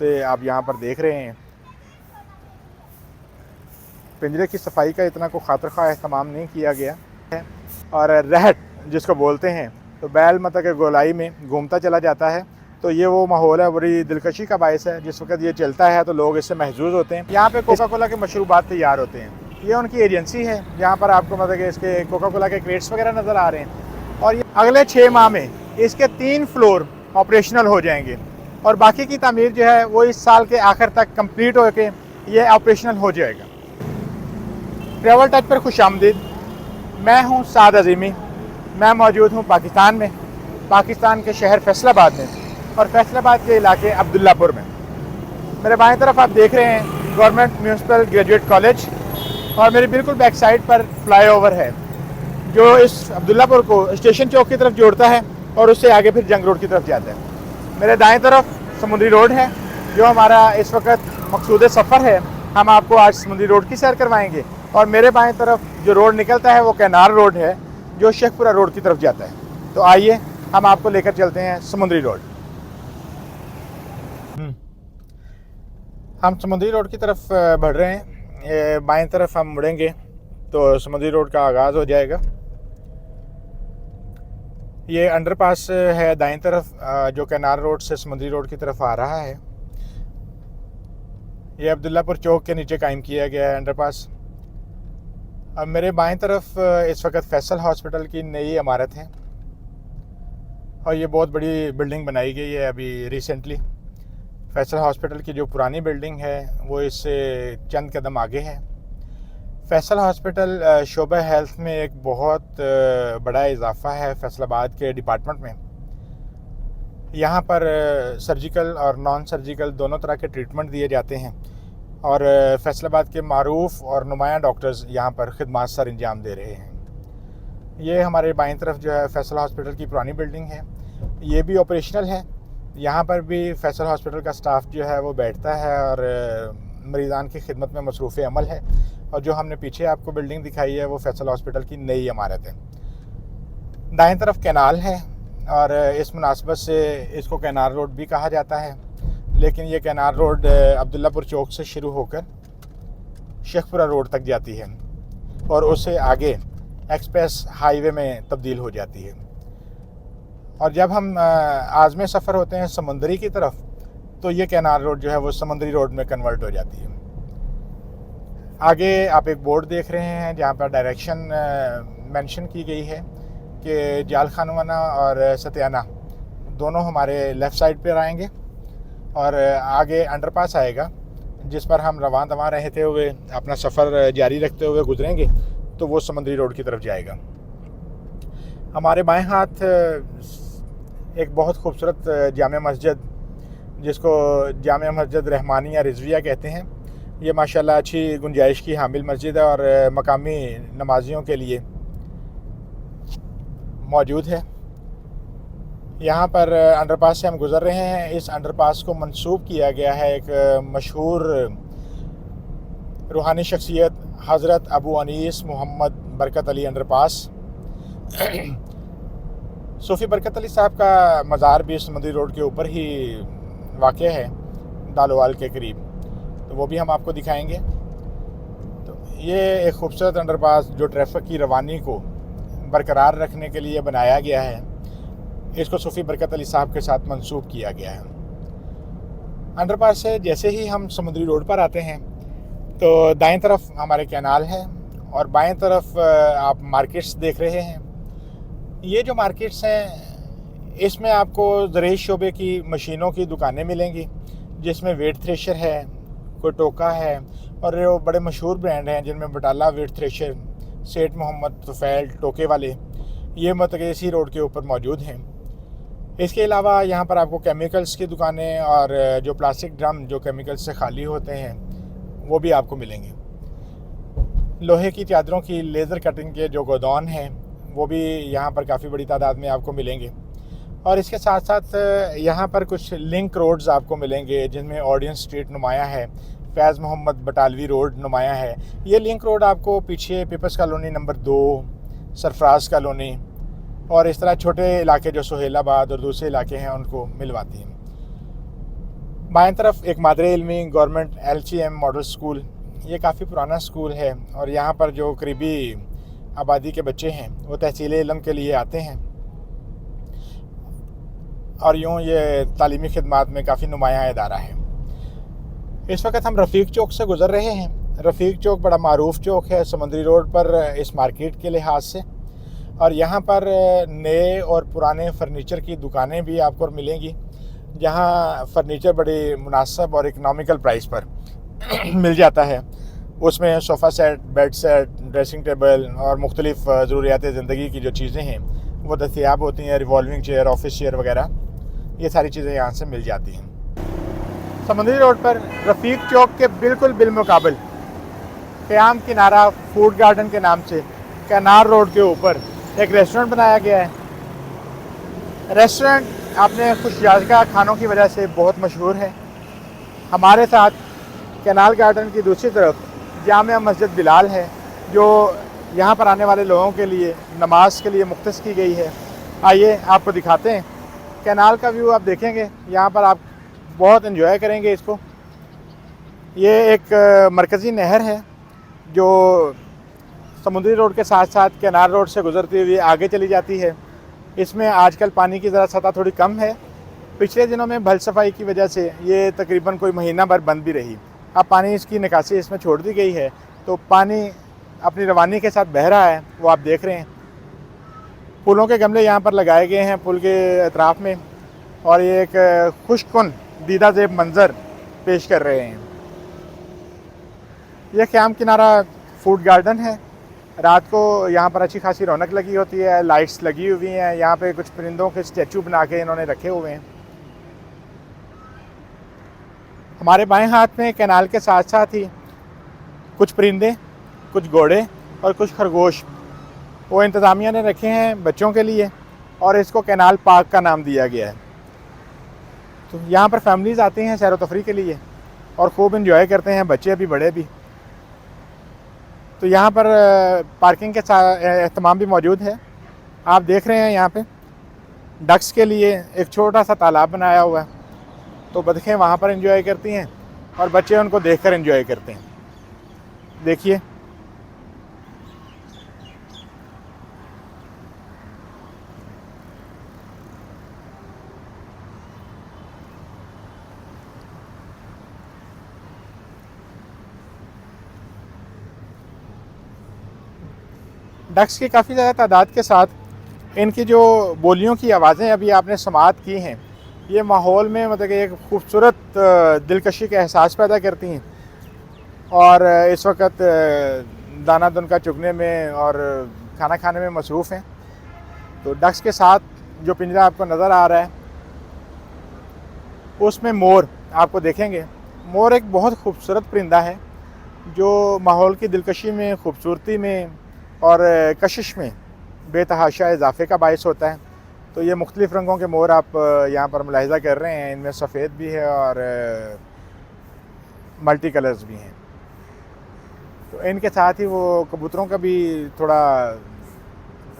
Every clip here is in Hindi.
से आप यहाँ पर देख रहे हैं, पिंजरे की सफाई का इतना को खातिर खा अहतमाम नहीं किया गया है। और रहट जिसको बोलते हैं, तो बैल मतलब के गोलाई में घूमता चला जाता है। तो ये वो माहौल है, बड़ी दिलकशी का बायस है। जिस वक्त ये चलता है तो लोग इससे महजूज होते हैं। यहाँ पे कोका कोला के मशरूबात तैयार होते हैं। ये उनकी एजेंसी है, यहाँ पर आपको मतलब कि इसके कोका कोला के क्रेट्स वगैरह नज़र आ रहे हैं। और ये अगले 6 माह में इसके 3 फ्लोर ऑपरेशनल हो जाएंगे और बाकी की तामीर जो है वो इस साल के आखिर तक कंप्लीट होकर ये ऑपरेशनल हो जाएगा। ट्रैवल टच पर खुशामदीद। मैं हूँ साद अजीमी। मैं मौजूद हूँ पाकिस्तान में, पाकिस्तान के शहर फैसलाबाद में और फैसलाबाद के इलाके अब्दुल्लापुर में। मेरे बाएं तरफ आप देख रहे हैं गवर्नमेंट म्यूनसिपल ग्रेजुएट कॉलेज और मेरी बिल्कुल बैक साइड पर फ्लाईओवर है जो इस अब्दुल्लापुर को स्टेशन चौक की तरफ जोड़ता है और उससे आगे फिर जंग रोड की तरफ जाता है। मेरे दाएं तरफ समुद्री रोड है जो हमारा इस वक्त मकसूद सफ़र है। हम आपको आज समुद्री रोड की सैर करवाएंगे और मेरे बाएं तरफ जो रोड निकलता है वो कैनाल रोड है जो शेखपुरा रोड की तरफ जाता है। तो आइए हम आपको लेकर चलते हैं समुद्री रोड। हम समुद्री रोड की तरफ बढ़ रहे हैं। बाएं तरफ हम मुड़ेंगे तो समुद्री रोड का आगाज़ हो जाएगा। ये अंडरपास है दाएं तरफ जो कैनाल रोड से समुद्री रोड की तरफ आ रहा है। ये अब्दुल्लापुर चौक के नीचे कायम किया गया है अंडरपास। अब मेरे बाएं तरफ इस वक्त फैसल हॉस्पिटल की नई इमारत है और ये बहुत बड़ी बिल्डिंग बनाई गई है अभी रिसेंटली। फैसल हॉस्पिटल की जो पुरानी बिल्डिंग है वो इससे चंद कदम आगे है। फैसल हॉस्पिटल शोबा हेल्थ में एक बहुत बड़ा इजाफा है फैसलाबाद के डिपार्टमेंट में। यहाँ पर सर्जिकल और नॉन सर्जिकल दोनों तरह के ट्रीटमेंट दिए जाते हैं और फैसलाबाद के मारूफ और नुमायाँ डॉक्टर्स यहाँ पर खिदमत सर अंजाम दे रहे हैं। ये हमारे बाईं तरफ जो है फैसल हॉस्पिटल की पुरानी बिल्डिंग है, ये भी ऑपरेशनल है। यहाँ पर भी फैसल हॉस्पिटल का स्टाफ जो है वो बैठता है और मरीज़ान की खिदमत में मसरूफ़ अमल है। और जो हमने पीछे आपको बिल्डिंग दिखाई है वो फैसल हॉस्पिटल की नई इमारत है। दाएं तरफ कैनाल है और इस मुनासबत से इसको कैनाल रोड भी कहा जाता है, लेकिन ये कैनाल रोड अब्दुल्लापुर चौक से शुरू होकर शेखपुरा रोड तक जाती है और उससे आगे एक्सप्रेस हाईवे में तब्दील हो जाती है। और जब हम आज़म सफ़र होते हैं समुंदरी की तरफ तो ये कैनाल रोड जो है वो समुंदरी रोड में कन्वर्ट हो जाती है। आगे आप एक बोर्ड देख रहे हैं जहाँ पर डायरेक्शन मेंशन की गई है कि जाल खानवाना और सत्याना दोनों हमारे लेफ़्ट साइड पर आएंगे और आगे अंडरपास आएगा जिस पर हम रवां दवां रहते हुए अपना सफ़र जारी रखते हुए गुजरेंगे तो वो समुद्री रोड की तरफ जाएगा। हमारे बाएं हाथ एक बहुत खूबसूरत जामे मस्जिद जिसको जामे मस्जिद रहमानिया रिजविया कहते हैं, ये माशाल्लाह अच्छी गुंजाइश की हामिल मस्जिद है और मकामी नमाजियों के लिए मौजूद है। यहाँ पर अंडरपास से हम गुज़र रहे हैं। इस अंडरपास को मंसूब किया गया है एक मशहूर रूहानी शख्सियत हज़रत अबू अनीस मोहम्मद बरकत अली अंडरपास। सूफ़ी बरकत अली साहब का मज़ार भी समुद्री रोड के ऊपर ही वाक़ है दालोवाल के करीब, तो वो भी हम आपको दिखाएंगे। तो ये एक खूबसूरत अंडरपास जो ट्रैफिक की रवानी को बरकरार रखने के लिए बनाया गया है, इसको सूफ़ी बरकत अली साहब के साथ मंसूब किया गया है। अंडरपास से जैसे ही हम समुद्री रोड पर आते हैं तो दाएं तरफ हमारे कैनाल है और बाएं तरफ आप मार्केट्स देख रहे हैं। ये जो मार्केट्स हैं इसमें आपको ज़राई शोबे की मशीनों की दुकानें मिलेंगी जिसमें वेट थ्रेशर है, कोई टोका है और वो बड़े मशहूर ब्रांड हैं जिनमें बटाला वेट थ्रेशर, सेठ मोहम्मद तुफ़ैल टोके वाले, ये मतलब इसी रोड के ऊपर मौजूद हैं। इसके अलावा यहाँ पर आपको केमिकल्स की दुकानें और जो प्लास्टिक ड्रम जो केमिकल्स से खाली होते हैं वो भी आपको मिलेंगे। लोहे की चादरों की लेज़र कटिंग के जो गोदान हैं वो भी यहाँ पर काफ़ी बड़ी तादाद में आपको मिलेंगे। और इसके साथ साथ यहाँ पर कुछ लिंक रोड्स आपको मिलेंगे जिनमें ऑडियंस स्ट्रीट नुमाया है, फैज़ मोहम्मद बटालवी रोड नुमाया है। ये लिंक रोड आपको पीछे peoples colony number 2, Sarfaraz colony और इस तरह छोटे इलाके जो सुहेलाबाद और दूसरे इलाके हैं उनको मिलवाती हैं। बाएं तरफ एक मादरे इल्मी गवर्नमेंट LCM मॉडल स्कूल, ये काफ़ी पुराना स्कूल है और यहाँ पर जो करीबी आबादी के बच्चे हैं वो तहसील इल्म के लिए आते हैं और यूँ ये तालीमी खिदमात में काफ़ी नुमायाँ इदारा है। इस वक्त हम रफ़ीक चौक से गुज़र रहे हैं। रफ़ीक चौक बड़ा मारूफ चौक है समुंदरी रोड पर इस मार्केट के लिहाज से, और यहाँ पर नए और पुराने फर्नीचर की दुकानें भी आपको मिलेंगी, जहाँ फर्नीचर बड़ी मुनासिब और इकनॉमिकल प्राइस पर मिल जाता है। उसमें sofa set, bed set, dressing table और मुख्तलिफ़ ज़रूरियात ज़िंदगी की जो चीज़ें हैं वो दस्तयाब होती हैं। रिवॉल्विंग चेयर, ऑफिस चेयर वगैरह, ये सारी चीज़ें यहाँ से मिल जाती हैं। समुंदरी रोड पर रफ़ीक चौक के बिल्कुल बिलमुकाबिल क़याम किनारा फूड गार्डन के नाम से कैनार रोड के ऊपर एक रेस्टोरेंट बनाया गया है। रेस्टोरेंट अपने खुशयाज़गा खानों की वजह से बहुत मशहूर है। हमारे साथ कैनाल गार्डन की दूसरी तरफ जामिया मस्जिद बिलाल है, जो यहाँ पर आने वाले लोगों के लिए नमाज के लिए मुख्तस की गई है। आइए आपको दिखाते हैं। कैनाल का व्यू आप देखेंगे, यहाँ पर आप बहुत एंजॉय करेंगे इसको। ये एक मरकज़ी नहर है जो समुद्री रोड के साथ साथ कैनाल रोड से गुजरती हुई आगे चली जाती है। इसमें आजकल पानी की ज़रा सतह थोड़ी कम है। पिछले दिनों में भल सफाई की वजह से ये तकरीबन कोई महीना भर बंद भी रही। अब पानी इसकी निकासी इसमें छोड़ दी गई है, तो पानी अपनी रवानी के साथ बह रहा है, वो आप देख रहे हैं। फूलों के गमले यहाँ पर लगाए गए हैं पुल के अतराफ़ में, और ये एक खुशकुन दीदा ज़ेब मंज़र पेश कर रहे हैं। यह क़याम किनारा फूड गार्डन है। रात को यहाँ पर अच्छी खासी रौनक लगी होती है, लाइट्स लगी हुई हैं। यहाँ पे कुछ परिंदों के स्टैचू बना के इन्होंने रखे हुए हैं। हमारे बाएं हाथ में कैनाल के साथ साथ ही कुछ परिंदे, कुछ घोड़े और कुछ खरगोश वो इंतज़ामिया ने रखे हैं बच्चों के लिए, और इसको कैनाल पार्क का नाम दिया गया है। तो यहाँ पर फैमिलीज़ आती हैं सैर व तफरीह के लिए और खूब इंजॉय करते हैं, बच्चे भी बड़े भी। तो यहाँ पर पार्किंग के एहतमाम भी मौजूद है। आप देख रहे हैं यहाँ पे डक्स के लिए एक छोटा सा तालाब बनाया हुआ है, तो बतखें वहाँ पर एंजॉय करती हैं और बच्चे उनको देखकर एंजॉय करते हैं। देखिए, डक्स की काफ़ी ज़्यादा तादाद के साथ इनकी जो बोलियों की आवाज़ें अभी आपने समाअत की हैं, ये माहौल में मतलब कि एक खूबसूरत दिलकशी का एहसास पैदा करती हैं। और इस वक्त दाना दुनका चुगने में और खाना खाने में मसरूफ़ हैं। तो डक्स के साथ जो पिंजरा आपको नज़र आ रहा है उसमें मोर आपको देखेंगे। मोर एक बहुत खूबसूरत परिंदा है जो माहौल की दिलकशी में, खूबसूरती में और कशिश में बेतहाशा इजाफे का बायस होता है। तो ये मुख्तलिफ़ रंगों के मोर आप यहाँ पर मुलाहिज़ा कर रहे हैं। इनमें सफ़ेद भी है और मल्टी कलर्स भी हैं। तो इनके साथ ही वो कबूतरों का भी थोड़ा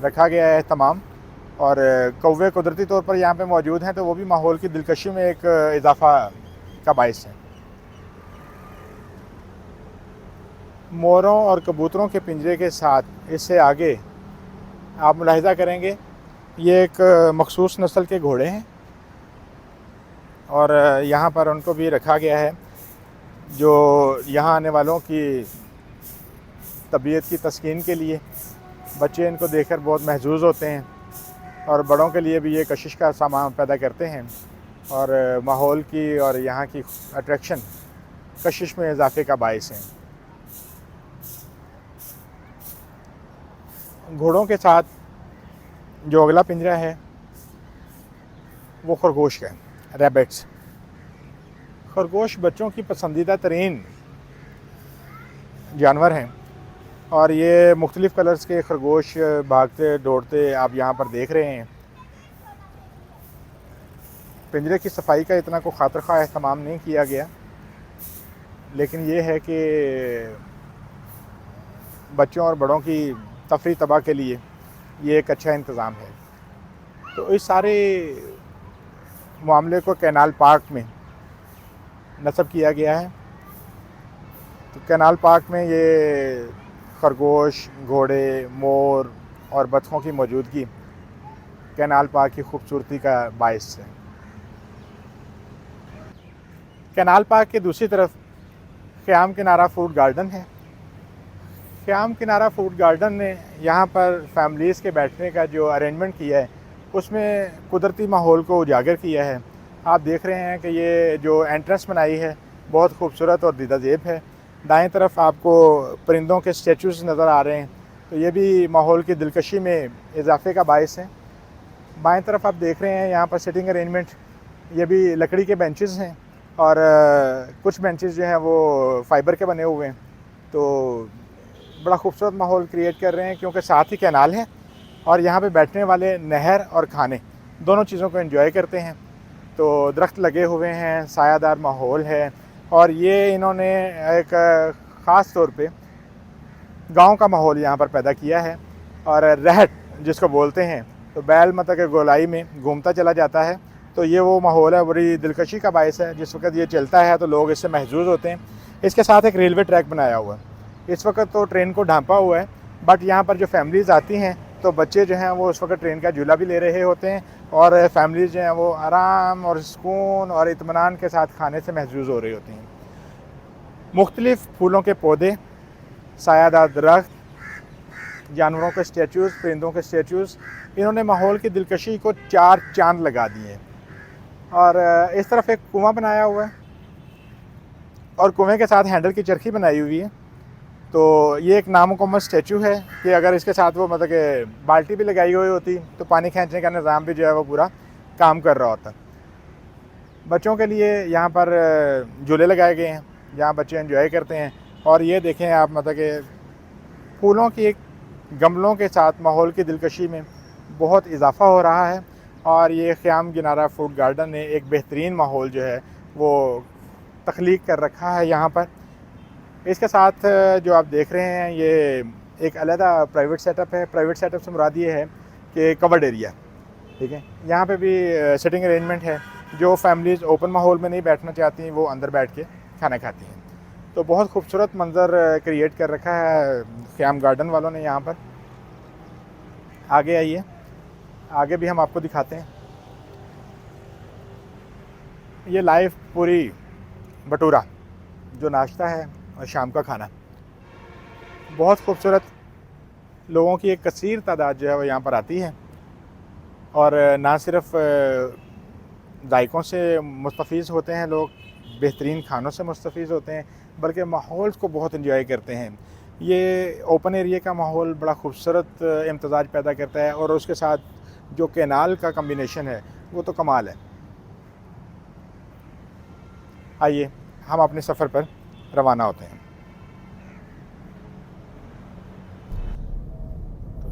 रखा गया है तमाम, और कौवे कुदरती तौर पर यहाँ पे मौजूद हैं, तो वो भी माहौल की दिलकशी में एक इजाफ़ा का बायस है। मोरों और कबूतरों के पिंजरे के साथ इससे आगे आप मुलाहिज़ा करेंगे ये एक मखसूस नस्ल के घोड़े हैं, और यहाँ पर उनको भी रखा गया है जो यहाँ आने वालों की तबीयत की तस्कीन के लिए। बच्चे इनको देखकर बहुत महजूज़ होते हैं और बड़ों के लिए भी ये कशिश का सामान पैदा करते हैं, और माहौल की और यहाँ की अट्रैक्शन कशिश में इजाफे का बायस है। घोड़ों के साथ जो अगला पिंजरा है वो खरगोश का है, रैबिट्स। खरगोश बच्चों की पसंदीदा तरीन जानवर हैं, और ये मुख्तलिफ़ कलर्स के खरगोश भागते दौड़ते आप यहाँ पर देख रहे हैं। पिंजरे की सफाई का इतना को खातिर खा एहतमाम नहीं किया गया, लेकिन ये है कि बच्चों और बड़ों की तफरी तबाह के लिए ये एक अच्छा इंतज़ाम है। तो इस सारे मामले को कैनाल पार्क में नस्ब किया गया है। तो कैनाल पार्क में ये खरगोश, घोड़े, मोर और बतखों की मौजूदगी कैनाल पार्क की खूबसूरती का बायस है। कैनाल पार्क के दूसरी तरफ ख़याम किनारा फूड गार्डन है। ख़याम किनारा फूड गार्डन ने यहाँ पर फैमिलीज़ के बैठने का जो अरेंजमेंट किया है उसमें कुदरती माहौल को उजागर किया है। आप देख रहे हैं कि ये जो एंट्रेंस बनाई है बहुत खूबसूरत और दीदाज़ेब है। दाएं तरफ आपको परिंदों के स्टैचूज़ नज़र आ रहे हैं, तो ये भी माहौल की दिलकशी में इजाफे का बायस है। बाएं तरफ आप देख रहे हैं यहाँ पर सिटिंग अरेंजमेंट, ये भी लकड़ी के बेंचेस हैं और कुछ बेंचेस जो हैं वो फाइबर के बने हुए हैं। तो बड़ा खूबसूरत माहौल क्रिएट कर रहे हैं क्योंकि साथ ही कैनाल है और यहाँ पे बैठने वाले नहर और खाने दोनों चीज़ों को एंजॉय करते हैं। तो दरख्त लगे हुए हैं, सायादार माहौल है और ये इन्होंने एक ख़ास तौर पे गांव का माहौल यहाँ पर पैदा किया है। और रहट जिसको बोलते हैं, तो बैल मतलब के गोलाई में घूमता चला जाता है, तो ये वो माहौल है, बड़ी दिलकशी का बायस है। जिस वक्त ये चलता है तो लोग इससे महजूज होते हैं। इसके साथ एक रेलवे ट्रैक बनाया हुआ है। इस वक्त तो ट्रेन को ढांपा हुआ है, बट यहाँ पर जो फैमिलीज़ आती हैं तो बच्चे जो हैं वो उस वक्त ट्रेन का झूला भी ले रहे होते हैं और फैमिलीज़ जो हैं वो आराम और सुकून और इत्मीनान के साथ खाने से महजूज हो रही होती हैं। मुख्तलिफ़ फूलों के पौधे, सायादार दरख्त, जानवरों के स्टैचूज़, परिंदों के स्टैचूज़, इन्होंने माहौल की दिलकशी को चार चांद लगा दिए हैं। और इस तरफ एक कुआं बनाया हुआ है और कुएं के साथ हैंडल की चरखी बनाई हुई है। तो ये एक नामुकम्मल स्टैचू है कि अगर इसके साथ वो मतलब कि बाल्टी भी लगाई हुई होती तो पानी खींचने का निज़ाम भी जो है वो पूरा काम कर रहा होता। बच्चों के लिए यहाँ पर झूले लगाए गए हैं जहाँ बच्चे एंजॉय करते हैं। और ये देखें आप मतलब कि फूलों की एक गमलों के साथ माहौल की दिलकशी में बहुत इजाफा हो रहा है। और ये ख़याम किनारा फूड गार्डन ने एक बेहतरीन माहौल जो है वो तख्लीक कर रखा है यहाँ पर। इसके साथ जो आप देख रहे हैं ये एक अलहदा प्राइवेट सेटअप है। प्राइवेट सेटअप से मुराद ये है कि कवर्ड एरिया, ठीक है। यहाँ पे भी सिटिंग अरेंजमेंट है। जो फैमिलीज़ ओपन माहौल में नहीं बैठना चाहती वो अंदर बैठ के खाना खाती हैं। तो बहुत खूबसूरत मंज़र क्रिएट कर रखा है ख़याम गार्डन वालों ने यहाँ पर। आगे आइए, आगे भी हम आपको दिखाते हैं। ये लाइव पूरी भटूरा जो नाश्ता है और शाम का खाना, बहुत खूबसूरत। लोगों की एक कसीर तादाद जो है वो यहाँ पर आती है और ना सिर्फ जायकों से मुस्तफ़ीज़ होते हैं लोग, बेहतरीन खानों से मुस्तफ़ीज़ होते हैं, बल्कि माहौल को बहुत एंजॉय करते हैं। ये ओपन एरिया का माहौल बड़ा खूबसूरत इम्तज़ाज पैदा करता है और उसके साथ जो कैनाल का कम्बिनेशन है वो तो कमाल है। आइए हम अपने सफ़र पर रवाना होते हैं।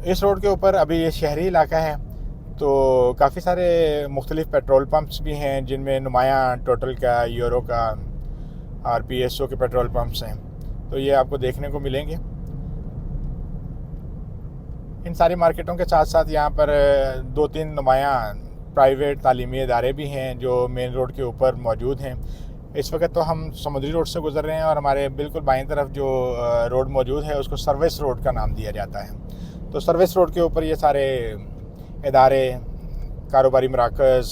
इस रोड के ऊपर अभी ये शहरी इलाका है, तो काफ़ी सारे मुख्तलिफ़ पेट्रोल पंप्स भी हैं जिनमें नुमायाँ टोटल का, यूरो का और PSO के पेट्रोल पंप्स हैं। तो ये आपको देखने को मिलेंगे। इन सारी मार्केटों के साथ साथ यहाँ पर 2-3 नुमायाँ प्राइवेट तालीमी इदारे भी हैं जो मेन रोड के ऊपर मौजूद हैं। इस वक्त तो हम समुद्री रोड से गुज़र रहे हैं और हमारे बिल्कुल बाईं तरफ जो रोड मौजूद है उसको सर्विस रोड का नाम दिया जाता है। तो सर्विस रोड के ऊपर ये सारे इदारे, कारोबारी मराकज़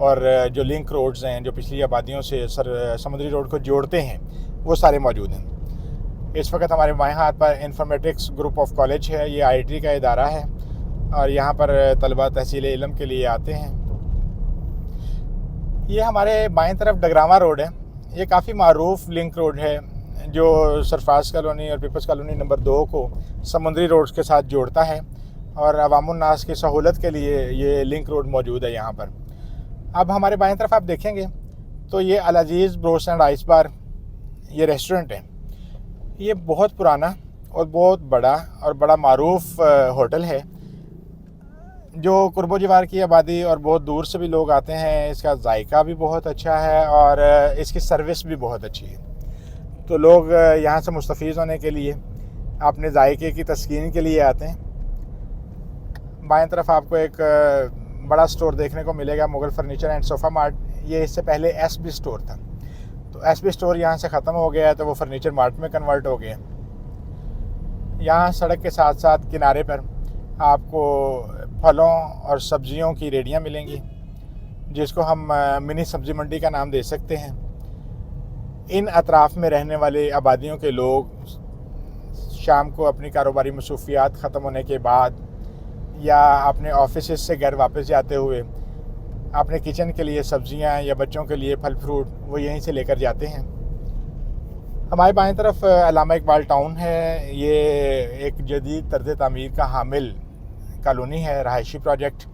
और जो लिंक रोड्स हैं जो पिछली आबादियों से समुद्री रोड को जोड़ते हैं वो सारे मौजूद हैं। इस वक्त हमारे बाएं हाथ पर इंफॉर्मेटिक्स ग्रुप ऑफ कॉलेज है। ये IIT का इदारा है और यहाँ पर तलबा तहसील इल्म के लिए आते हैं। ये हमारे बाएं तरफ डगरावा रोड है। ये काफ़ी मारूफ लिंक रोड है जो सरफराज कॉलोनी और पीपल्स कॉलोनी नंबर 2 को समुद्री रोड्स के साथ जोड़ता है और अवामुन्नास की सहूलत के लिए ये लिंक रोड मौजूद है यहाँ पर। अब हमारे बाएं तरफ आप देखेंगे तो ये अल अज़ीज़ ब्रोस्ट एंड आइस बार, ये रेस्टोरेंट है। ये बहुत पुराना और बहुत बड़ा और बड़ा मारूफ होटल है जो कुर्बो जिवार की आबादी और बहुत दूर से भी लोग आते हैं। इसका जायका भी बहुत अच्छा है और इसकी सर्विस भी बहुत अच्छी है। तो लोग यहाँ से मुस्तफ़ीज़ होने के लिए, अपने जायके की तस्कीन के लिए आते हैं। बाएं तरफ आपको एक बड़ा स्टोर देखने को मिलेगा, Mughal furniture and sofa mart. ये इससे पहले SB स्टोर था। तो एसपी स्टोर यहाँ से ख़त्म हो गया है तो वो फर्नीचर मार्ट में कन्वर्ट हो गया। यहाँ सड़क के साथ साथ किनारे पर आपको फलों और सब्जियों की रेडियाँ मिलेंगी, जिसको हम मिनी सब्ज़ी मंडी का नाम दे सकते हैं। इन अतराफ़ में रहने वाले आबादियों के लोग शाम को अपनी कारोबारी मसरूफियात ख़त्म होने के बाद या अपने ऑफिस से घर वापस जाते हुए अपने किचन के लिए सब्जियां या बच्चों के लिए फल फ्रूट वो यहीं से लेकर जाते हैं। हमारे बाएं तरफ अल्लामा इकबाल टाउन है। ये एक जदीद तर्ज़ तामीर का हामिल कॉलोनी है, रहायशी प्रोजेक्ट।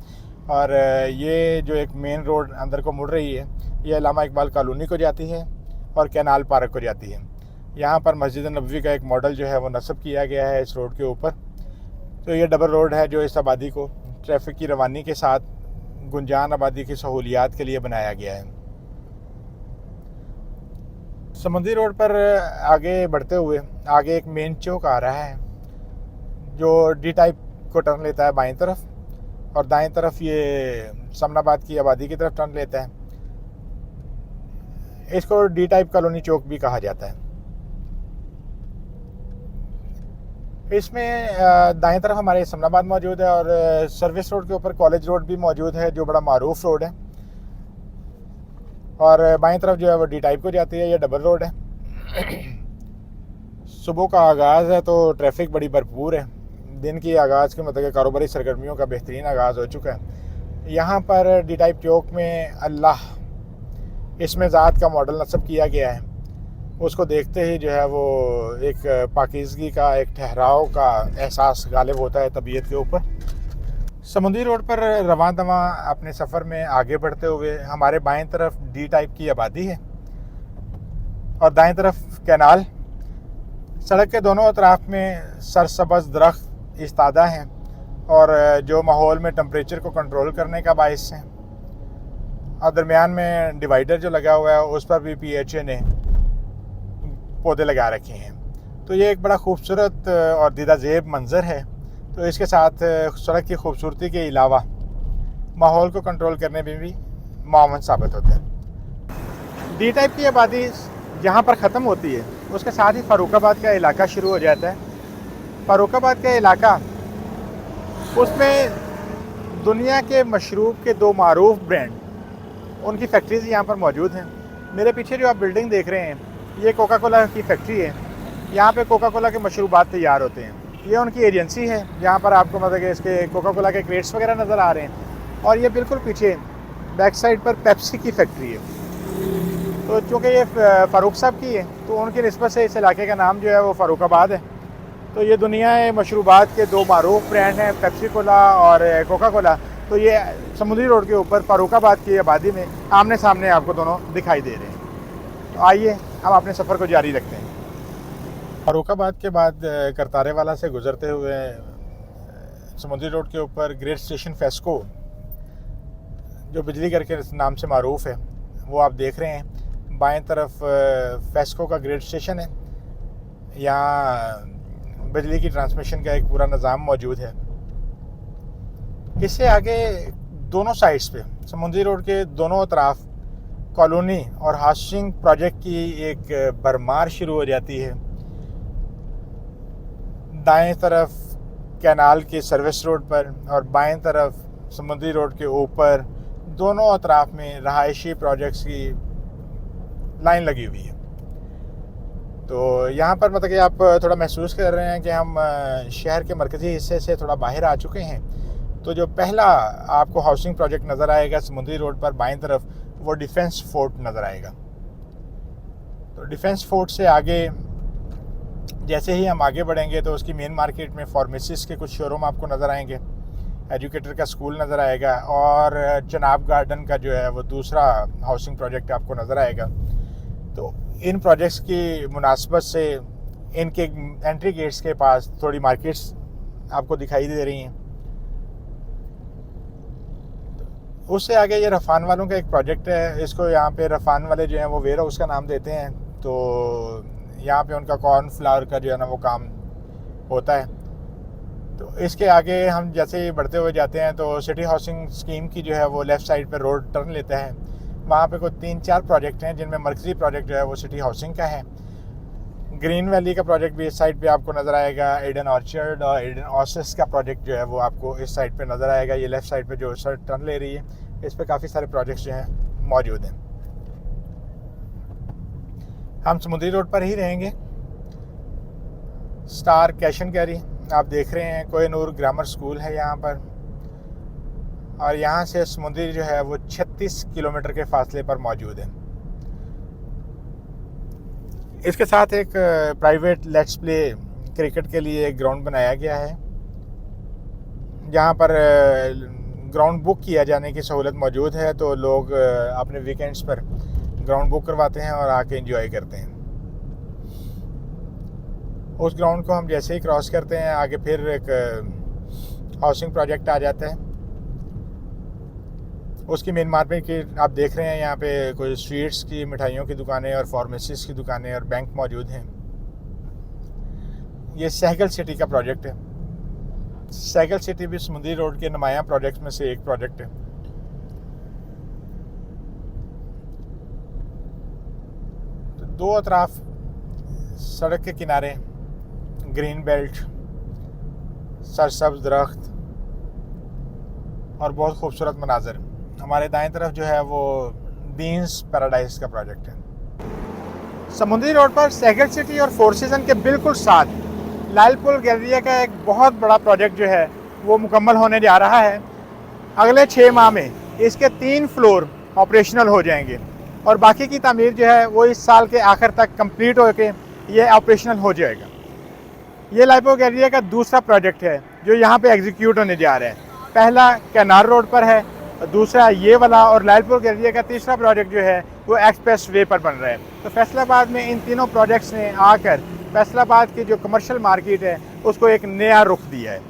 और ये जो एक मेन रोड अंदर को मुड़ रही है, ये अल्लामा इकबाल कॉलोनी को जाती है और कैनाल पार्क को जाती है। यहाँ पर मस्जिद नबवी का एक मॉडल जो है वो नस्ब किया गया है इस रोड के ऊपर। तो ये डबल रोड है जो इस आबादी को ट्रैफिक की रवानी के साथ गुंजान आबादी की सहूलियात के लिए बनाया गया है। समुद्री रोड पर आगे बढ़ते हुए आगे एक मेन चौक आ रहा है जो डी टाइप को टर्न लेता है बाईं तरफ, और दाएं तरफ ये समनाबाद की आबादी की तरफ टर्न लेता है। इसको डी टाइप कॉलोनी चौक भी कहा जाता है। इसमें दाएं तरफ हमारे समनाबाद मौजूद है और सर्विस रोड के ऊपर कॉलेज रोड भी मौजूद है जो बड़ा मारूफ रोड है। और बाएं तरफ जो है वो डी टाइप को जाती है, ये डबल रोड है। सुबह का आगाज़ है तो ट्रैफिक बड़ी भरपूर है। दिन की आगाज़ के मतलब कारोबारी सरगर्मियों का बेहतरीन आगाज़ हो चुका है। यहाँ पर डी टाइप चौक में अल्लाह इसमें ज़ात का मॉडल नस्ब किया गया है। उसको देखते ही जो है वो एक पाकीज़गी का, एक ठहराव का एहसास गालिब होता है तबीयत के ऊपर। समुद्री रोड पर रवां दवां अपने सफ़र में आगे बढ़ते हुए हमारे बाएं तरफ डी टाइप की आबादी है और दाएं तरफ कैनाल। सड़क के दोनों अतराफ में सरसब्ज़ दरख्त इस्तादा हैं और जो माहौल में टेम्परेचर को कंट्रोल करने का बायस है। और दरमियान में डिवाइडर जो लगा हुआ है उस पर भी PHA ने पौधे लगा रखे हैं। तो ये एक बड़ा खूबसूरत और दीदा ज़ेब मंज़र है। तो इसके साथ सड़क की खूबसूरती के अलावा माहौल को कंट्रोल करने में भी मावन साबित होता है। डी टाइप की आबादी जहाँ पर ख़त्म होती है उसके साथ ही फ़ारुखाबाद का इलाका शुरू हो जाता है। फ़ारुखाबाद का इलाका, उसमें दुनिया के मशरूब के दो मारूफ ब्रांड, उनकी फैक्ट्रीज़ यहाँ पर मौजूद हैं। मेरे पीछे जो आप बिल्डिंग देख रहे हैं ये कोका कोला की फैक्ट्री है। यहाँ पे कोका कोला के मशरूबात तैयार होते हैं। ये उनकी एजेंसी है जहाँ पर आपको मतलब कि इसके कोका कोला के क्रेट्स वगैरह नज़र आ रहे हैं। और ये बिल्कुल पीछे बैक साइड पर पेप्सी की फैक्ट्री है। तो चूँकि ये फ़ारूक साहब की है तो उनकी निस्बत से इस इलाके का नाम जो है वो फ़ारुखाबाद है। तो ये दुनिया मशरूबात के दो मारूफ ब्रांड हैं, पेप्सी कोला और कोका कोला। तो ये समुद्री रोड के ऊपर फ़ारुखाबाद की आबादी में आमने सामने आपको दोनों दिखाई दे रहे हैं। तो आइए हम अपने सफ़र को जारी रखते हैं। फ़ारुखाबाद के बाद करतारेवाला से गुज़रते हुए समुद्री रोड के ऊपर ग्रेट स्टेशन फेस्को जो बिजली घर के नाम से मारूफ़ है वो आप देख रहे हैं। बाएं तरफ फेस्को का ग्रेट स्टेशन है। यहाँ बिजली की ट्रांसमिशन का एक पूरा निज़ाम मौजूद है। इससे आगे दोनों साइड्स पे समुद्री रोड के दोनों तरफ कॉलोनी और हाउसिंग प्रोजेक्ट की एक भरमार शुरू हो जाती है। दाएं तरफ कैनाल के सर्विस रोड पर और बाएं तरफ समुद्री रोड के ऊपर दोनों अतराफ में रहायशी प्रोजेक्ट्स की लाइन लगी हुई है। तो यहाँ पर मतलब कि आप थोड़ा महसूस कर रहे हैं कि हम शहर के मरकज़ी हिस्से से थोड़ा बाहर आ चुके हैं। तो जो पहला आपको हाउसिंग प्रोजेक्ट नज़र आएगा समुद्री रोड पर बाएं तरफ, वो डिफेंस फोर्ट नज़र आएगा। तो डिफेंस फोर्ट से आगे जैसे ही हम आगे बढ़ेंगे तो उसकी मेन मार्केट में फार्मेसिस्ट के कुछ शोरूम आपको नज़र आएंगे, एजुकेटर का स्कूल नज़र आएगा और चनाब गार्डन का जो है वो दूसरा हाउसिंग प्रोजेक्ट आपको नज़र आएगा। तो इन प्रोजेक्ट्स की मुनासबत से इनके एंट्री गेट्स के पास थोड़ी मार्केट्स आपको दिखाई दे रही हैं। उससे आगे ये रफ़ान वालों का एक प्रोजेक्ट है। इसको यहाँ पे रफ़ान वाले जो हैं वो वेयर हाउस का नाम देते हैं। तो यहाँ पे उनका कॉर्नफ्लावर का जो है ना वो काम होता है। तो इसके आगे हम जैसे ही बढ़ते हुए जाते हैं तो सिटी हाउसिंग स्कीम की जो है वो लेफ़्ट साइड पे रोड टर्न लेता है वहाँ पे कोई 3-4 प्रोजेक्ट हैं जिनमें मरकज़ी प्रोजेक्ट जो है वो सिटी हाउसिंग का है। ग्रीन वैली का प्रोजेक्ट भी इस साइड पे आपको नज़र आएगा। एडन ऑर्चर्ड और एडन ऑसिस का प्रोजेक्ट जो है वो आपको इस साइड पे नज़र आएगा। ये लेफ़्ट साइड पे जो सर टर्न ले रही है, इस पे काफ़ी सारे प्रोजेक्ट्स जो हैं मौजूद हैं। हम समुद्री रोड पर ही रहेंगे। स्टार कैश एंड कैरी आप देख रहे हैं, कोहिनूर ग्रामर स्कूल है यहाँ पर, और यहाँ से समुद्री जो है वो 36 किलोमीटर के फासले पर मौजूद है। इसके साथ एक प्राइवेट लेट्स प्ले क्रिकेट के लिए एक ग्राउंड बनाया गया है, जहाँ पर ग्राउंड बुक किया जाने की सहूलत मौजूद है, तो लोग अपने वीकेंड्स पर ग्राउंड बुक करवाते हैं और आके एंजॉय करते हैं। उस ग्राउंड को हम जैसे ही क्रॉस करते हैं आगे फिर एक हाउसिंग प्रोजेक्ट आ जाता है। उसकी मेन मार्केट की आप देख रहे हैं, यहाँ पे कोई स्वीट्स की, मिठाइयों की दुकानें और फार्मेसीज की दुकानें और बैंक मौजूद हैं। ये सहगल सिटी का प्रोजेक्ट है। सहगल सिटी भी समुद्री रोड के नुमायां प्रोजेक्ट्स में से एक प्रोजेक्ट है। तो दो अतराफ सड़क के किनारे ग्रीन बेल्ट, सरसब्ज दरख्त और बहुत खूबसूरत मनाजर। हमारे दाएं तरफ जो है वो बीन्स पैराडाइज का प्रोजेक्ट है। समुद्री रोड पर सहगल सिटी और फोर सीजन के बिल्कुल साथ लालपुल गैलरिया का एक बहुत बड़ा प्रोजेक्ट जो है वो मुकम्मल होने जा रहा है। अगले 6 माह में इसके 3 फ्लोर ऑपरेशनल हो जाएंगे और बाकी की तामीर जो है वो इस साल के आखिर तक कंप्लीट होकर ये ऑपरेशनल हो जाएगा। ये लालपुल गैलरिया का दूसरा प्रोजेक्ट है जो यहाँ पे एग्जीक्यूट होने जा रहा है। पहला कैनार रोड पर है, दूसरा ये वाला, और लालपुर गैलरिया का तीसरा प्रोजेक्ट जो है वो एक्सप्रेस वे पर बन रहा है। तो फैसलाबाद में इन तीनों प्रोजेक्ट्स ने आकर फैसलाबाद की जो कमर्शियल मार्केट है उसको एक नया रुख दिया है।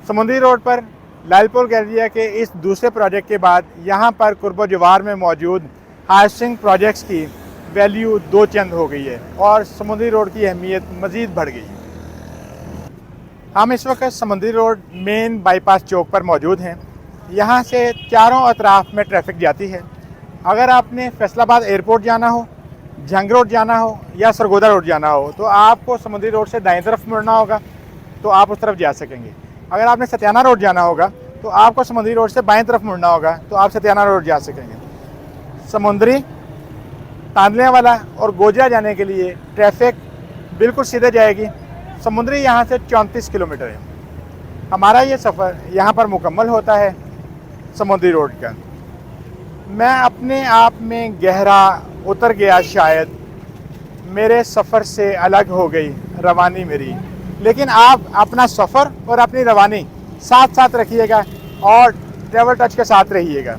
समुद्री रोड पर लालपुर गैलरिया के इस दूसरे प्रोजेक्ट के बाद यहाँ पर कुर्बो जवार में मौजूद हाउसिंग प्रोजेक्ट्स की वैल्यू 2 चंद हो गई है और समुद्री रोड की अहमियत मज़ीद बढ़ गई है। हम इस वक्त समुद्री रोड मेन बाईपास चौक पर मौजूद हैं। यहाँ से चारों अतराफ में ट्रैफिक जाती है। अगर आपने फैसलाबाद एयरपोर्ट जाना हो, जंग रोड जाना हो या सरगोदा रोड जाना हो तो आपको समुद्री रोड से दाएं तरफ मुड़ना होगा, तो आप उस तरफ जा सकेंगे। अगर आपने सत्याना रोड जाना होगा तो आपको समुद्री रोड से बाएं तरफ मुड़ना होगा, तो आप सत्याना रोड जा सकेंगे। समुद्री, तांदलिया वाला और गोजरा जाने के लिए ट्रैफिक बिल्कुल सीधे जाएगी। समुद्री यहाँ से 34 किलोमीटर है। हमारा ये सफ़र यहाँ पर मुकम्मल होता है समुद्री रोड का। मैं अपने आप में गहरा उतर गया, शायद मेरे सफ़र से अलग हो गई रवानी मेरी। लेकिन आप अपना सफ़र और अपनी रवानी साथ साथ रखिएगा और ट्रैवल टच के साथ रहिएगा।